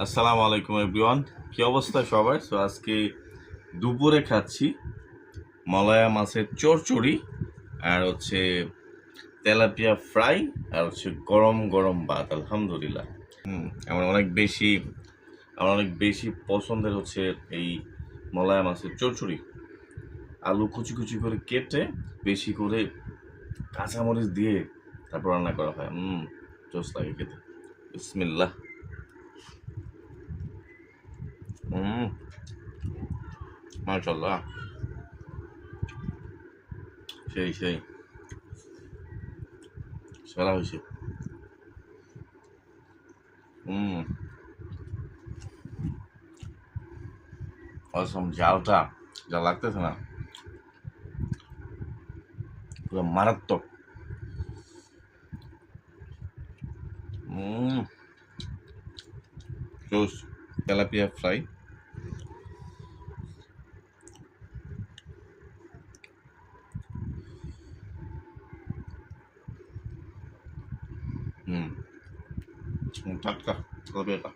আসসালামু আলাইকুম এভরিওয়ান, কি অবস্থা সবার? সো আজকে দুপুরে খাচ্ছি মলায়া মাছের চচ্চড়ি আর হচ্ছে তেলাপিয়া ফ্রাই আর হচ্ছে গরম গরম ভাত। আলহামদুলিল্লাহ। আমার অনেক বেশি পছন্দের হচ্ছে এই মলায়া মাছের চচ্চড়ি। আলু কুচি কুচি করে কেটে বেশি করে কাঁচামরিচ দিয়ে তারপর রান্না করা হয়। জোস লাগে খেতে। বিসমিল্লাহ। মাশাআল্লাহ, সেই সেরা হয়েছে। হুম অসম, ঝালটা যা লাগতেছে না, পুরো মারাত্মক। হুম জোস। Tilapia fry. হুম টাটকা তেলাপিয়াটা।